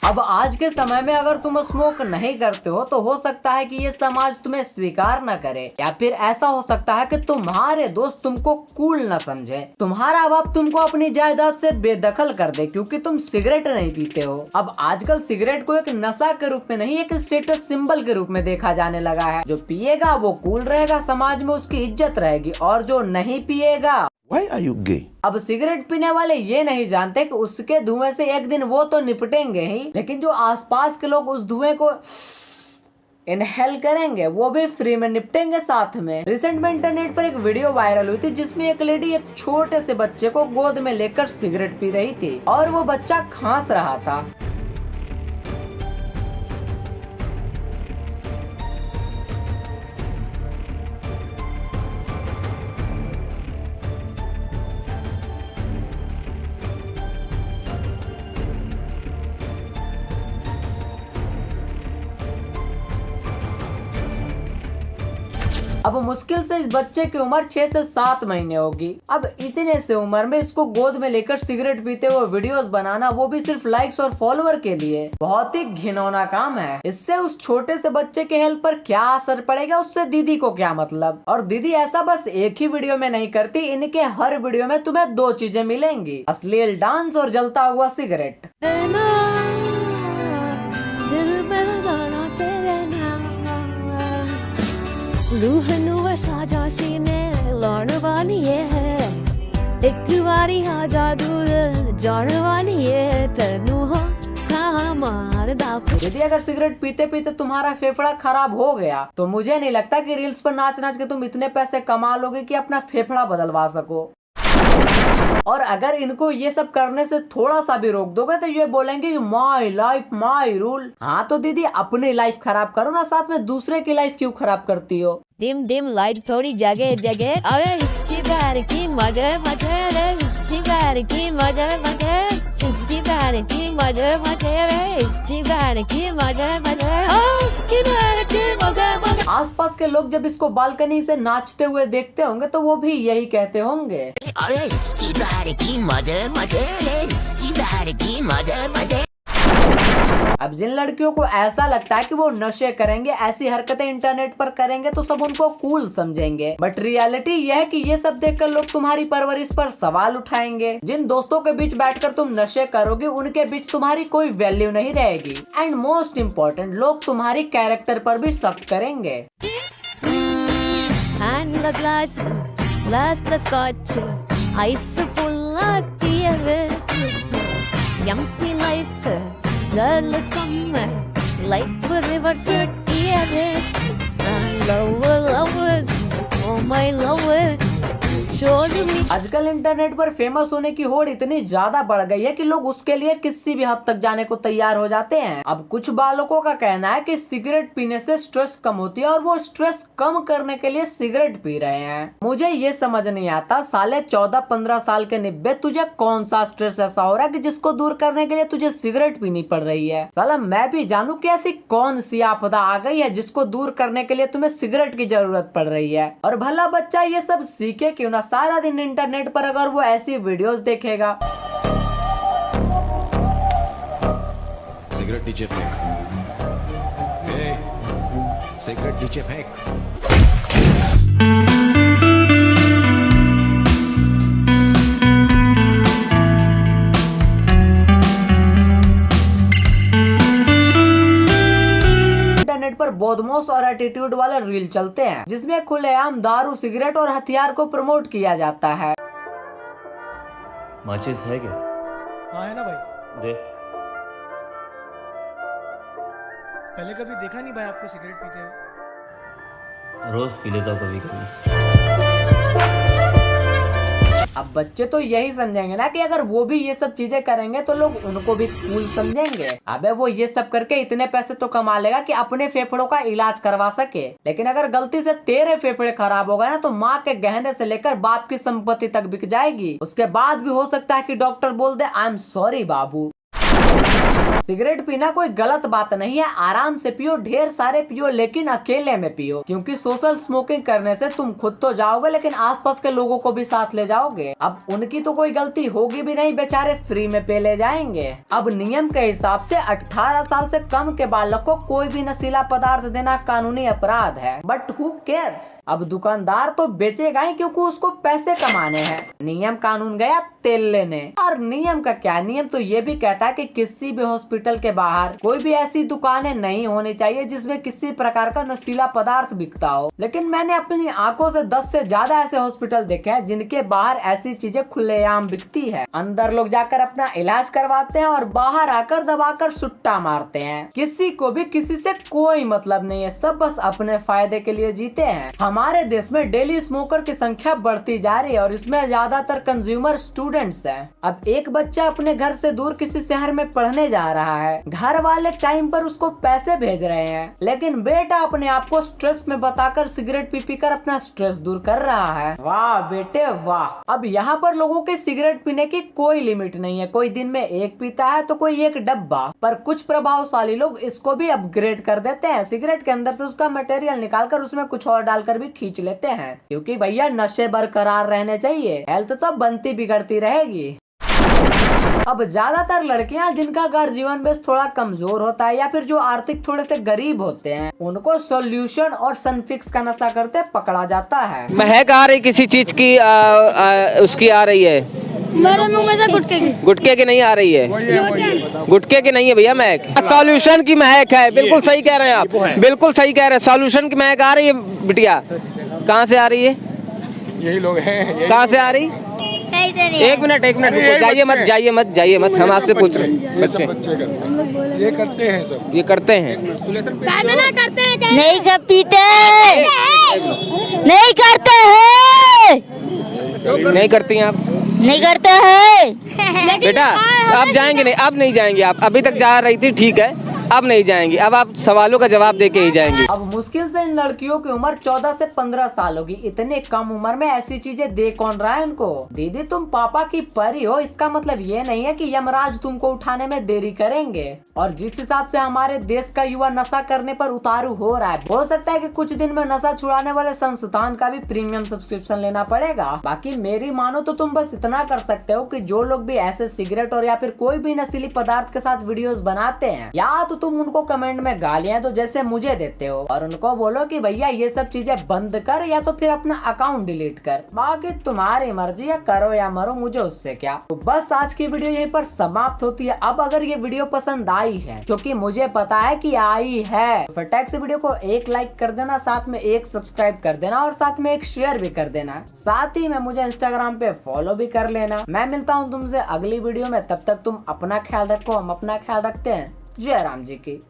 अब आज के समय में अगर तुम स्मोक नहीं करते हो तो हो सकता है कि ये समाज तुम्हें स्वीकार न करे, या फिर ऐसा हो सकता है कि तुम्हारे दोस्त तुमको कूल न समझे, तुम्हारा बाप तुमको अपनी जायदाद से बेदखल कर दे क्योंकि तुम सिगरेट नहीं पीते हो। अब आजकल सिगरेट को एक नशा के रूप में नहीं, एक स्टेटस सिंबल के रूप में देखा जाने लगा है। जो पिएगा वो कूल रहेगा, समाज में उसकी इज्जत रहेगी, और जो नहीं पिएगा Why are you gay? अब सिगरेट पीने वाले ये नहीं जानते कि उसके धुएं से एक दिन वो तो निपटेंगे ही, लेकिन जो आसपास के लोग उस धुएं को इनहेल करेंगे वो भी फ्री में निपटेंगे साथ में। रिसेंट में इंटरनेट पर एक वीडियो वायरल हुई थी जिसमें एक लेडी एक छोटे से बच्चे को गोद में लेकर सिगरेट पी रही थी और वो बच्चा खांस रहा था। अब मुश्किल से इस बच्चे की उम्र 6 से 7 महीने होगी। अब इतने से उम्र में इसको गोद में लेकर सिगरेट पीते हुए वीडियोस बनाना, वो भी सिर्फ लाइक्स और फॉलोअर के लिए, बहुत ही घिनौना काम है। इससे उस छोटे से बच्चे के हेल्थ पर क्या असर पड़ेगा उससे दीदी को क्या मतलब। और दीदी ऐसा बस एक ही वीडियो में नहीं करती, इनके हर वीडियो में तुम्हें दो चीजें मिलेंगी, अश्लील डांस और जलता हुआ सिगरेट। रूह नूं साजा सीने लाउण वाली है, एक वारी आजा दूर जाण वाली है, तैनू हो मारदा। यदि अगर सिगरेट पीते पीते तुम्हारा फेफड़ा खराब हो गया तो मुझे नहीं लगता कि रील्स पर नाच नाच के तुम इतने पैसे कमा लोगे कि अपना फेफड़ा बदलवा सको। और अगर इनको ये सब करने से थोड़ा सा भी रोक दोगे तो ये बोलेंगे कि माई लाइफ माई रूल। हाँ तो दीदी अपनी लाइफ खराब करो ना, साथ में दूसरे की लाइफ क्यों खराब करती हो। डिम डिम लाइट थोड़ी जगे जगे, अरे इसकी प्यार की मजे मजे रे, इसकी प्यार की मजे मजे, इसकी प्यार की मजे मजे रे, इसकी प्यार की मजे मजे, इसकी प्यार की मजे मजे। आसपास के लोग जब इसको बालकनी से नाचते हुए देखते होंगे तो वो भी यही कहते होंगे, अरे इसकी प्यार की मजे मजे रे, इसकी प्यार की मजे मजे। अब जिन लड़कियों को ऐसा लगता है कि वो नशे करेंगे, ऐसी हरकतें इंटरनेट पर करेंगे तो सब उनको कूल समझेंगे, बट रियलिटी यह है कि ये सब देखकर लोग तुम्हारी परवरिश पर सवाल उठाएंगे। जिन दोस्तों के बीच बैठकर तुम नशे करोगे उनके बीच तुम्हारी कोई वैल्यू नहीं रहेगी, एंड मोस्ट इम्पोर्टेंट लोग तुम्हारी कैरेक्टर पर भी शक करेंगे। And the glass the scotch, ice full of beer, empty life, girl come, life reverse tear, love, oh my love, show me। आजकल इंटरनेट पर फेमस होने की होड़ इतनी ज्यादा बढ़ गई है कि लोग उसके लिए किसी भी हद तक जाने को तैयार हो जाते हैं। अब कुछ बालकों का कहना है कि सिगरेट पीने से स्ट्रेस कम होती है और वो स्ट्रेस कम करने के लिए सिगरेट पी रहे हैं। मुझे ये समझ नहीं आता, साले 14-15 साल के निब्बे, तुझे कौन सा स्ट्रेस ऐसा हो रहा है कि जिसको दूर करने के लिए तुझे सिगरेट पीनी पड़ रही है। साला मैं भी जानू कि ऐसी कौन सी आपदा आ गई है जिसको दूर करने के लिए तुम्हें सिगरेट की जरूरत पड़ रही है। और भला बच्चा ये सब सीखे क्यों ना, सारा दिन इंटरनेट पर अगर वो ऐसी वीडियोस देखेगा। सिगरेट नीचे फेंक, सिगरेट नीचे फेंक। इंटरनेट पर बदमाश और एटीट्यूड वाले रील चलते हैं जिसमें खुलेआम दारू, सिगरेट और हथियार को प्रमोट किया जाता है। माचिस है क्या? हाँ है ना भाई। दे। पहले कभी देखा नहीं भाई आपको सिगरेट पीते हुए। रोज पी लेता हूँ कभी कभी। अब बच्चे तो यही समझेंगे ना कि अगर वो भी ये सब चीजें करेंगे तो लोग उनको भी कूल समझेंगे। अबे वो ये सब करके इतने पैसे तो कमा लेगा कि अपने फेफड़ों का इलाज करवा सके, लेकिन अगर गलती से तेरे फेफड़े खराब हो गए ना तो माँ के गहने से लेकर बाप की संपत्ति तक बिक जाएगी। उसके बाद भी हो सकता है कि डॉक्टर बोल दे आई एम सॉरी बाबू। सिगरेट पीना कोई गलत बात नहीं है, आराम से पियो, ढेर सारे पियो, लेकिन अकेले में पियो, क्योंकि सोशल स्मोकिंग करने से तुम खुद तो जाओगे लेकिन आसपास के लोगों को भी साथ ले जाओगे। अब उनकी तो कोई गलती होगी भी नहीं, बेचारे फ्री में पे ले जाएंगे। अब नियम के हिसाब से 18 साल से कम के बालक को कोई भी नशीला पदार्थ देना कानूनी अपराध है, बट हु केयर्स। अब दुकानदार तो बेचेगा ही क्योंकि उसको पैसे कमाने हैं। नियम कानून गया तेल लेने। और नियम का क्या, नियम तो ये भी कहता है कि किसी भी हॉस्पिटल के बाहर कोई भी ऐसी दुकानें नहीं होनी चाहिए जिसमें किसी प्रकार का नशीला पदार्थ बिकता हो। लेकिन मैंने अपनी आंखों से 10 से ज्यादा ऐसे हॉस्पिटल देखे हैं जिनके बाहर ऐसी चीजें खुलेआम बिकती है। अंदर लोग जाकर अपना इलाज करवाते हैं और बाहर आकर दबाकर सुट्टा मारते हैं। किसी को भी किसी से कोई मतलब नहीं है, सब बस अपने फायदे के लिए जीते हैं। हमारे देश में डेली स्मोकर की संख्या बढ़ती जा रही है और इसमें ज्यादातर कंज्यूमर स्टूडेंट्स हैं। अब एक बच्चा अपने घर से दूर किसी शहर में पढ़ने जा रहा है, घर वाले टाइम पर उसको पैसे भेज रहे हैं, लेकिन बेटा अपने आप को स्ट्रेस में बताकर सिगरेट पी कर अपना स्ट्रेस दूर कर रहा है। वाह बेटे वाह। अब यहाँ पर लोगों के सिगरेट पीने की कोई लिमिट नहीं है, कोई दिन में एक पीता है तो कोई एक डब्बा, पर कुछ प्रभावशाली लोग इसको भी अपग्रेड कर देते हैं। सिगरेट के अंदर से उसका मटेरियल निकालकर उसमें कुछ और डालकर भी खींच लेते हैं, क्योंकि भैया नशे बरकरार रहने चाहिए, हेल्थ तो बनती बिगड़ती रहेगी। अब ज्यादातर लड़कियां जिनका घर जीवन बेस थोड़ा कमजोर होता है या फिर जो आर्थिक थोड़े से गरीब होते हैं, उनको सॉल्यूशन और सनफिक्स का नशा करते पकड़ा जाता है। महक आ रही किसी चीज की उसकी आ रही है, मेरे मुंह में से गुटके की नहीं आ रही है, गुटके की नहीं है भैया महक, सॉल्यूशन की महक है। बिल्कुल सही कह रहे हैं आप, बिल्कुल सही कह रहे हैं, सॉल्यूशन की महक आ रही है बिटिया। कहाँ से आ रही है? यही लोग हैं। कहाँ से आ रही? एक मिनट जाइए मत, हम आपसे पूछ रहे हैं। बच्चे ये करते हैं सब, ये करते हैं, नहीं कर पीते, नहीं करते हैं, नहीं करती हैं आप, नहीं करते हैं बेटा। अब जाएंगे नहीं, अब नहीं जाएंगे आप, अभी तक जा रही थी ठीक है, अब नहीं जाएंगी, अब आप सवालों का जवाब देके ही जाएंगी। अब मुश्किल से इन लड़कियों की उम्र 14 से 15 साल होगी, इतने कम उम्र में ऐसी चीजें दे कौन रहा है उनको? दीदी तुम पापा की परी हो, इसका मतलब ये नहीं है कि यमराज तुमको उठाने में देरी करेंगे। और जिस हिसाब से हमारे देश का युवा नशा करने पर उतारू हो रहा है, हो सकता है कि कुछ दिन में नशा छुड़ाने वाले संस्थान का भी प्रीमियम सब्सक्रिप्शन लेना पड़ेगा। बाकी मेरी मानो तो तुम बस इतना कर सकते हो कि जो लोग भी ऐसे सिगरेट और या फिर कोई भी नशीली पदार्थ के साथ वीडियोस बनाते हैं, या तो तुम उनको कमेंट में गालियां दो जैसे मुझे देते हो और उनको बोलो कि भैया ये सब चीजें बंद कर या तो फिर अपना अकाउंट डिलीट कर। बाकी तुम्हारी मर्जी है, करो या मरो, मुझे उससे क्या। तो बस आज की वीडियो यहीं पर समाप्त होती है। अब अगर ये वीडियो पसंद आई है, क्योंकि मुझे पता है कि आई है, फटाक से वीडियो को एक लाइक कर देना, साथ में एक सब्सक्राइब कर देना और साथ में एक शेयर भी कर देना। साथ ही में मुझे इंस्टाग्राम पे फॉलो भी कर लेना। मैं मिलता हूँ तुमसे अगली वीडियो में, तब तक तुम अपना ख्याल रखो, हम अपना ख्याल रखते हैं। जय राम जी की।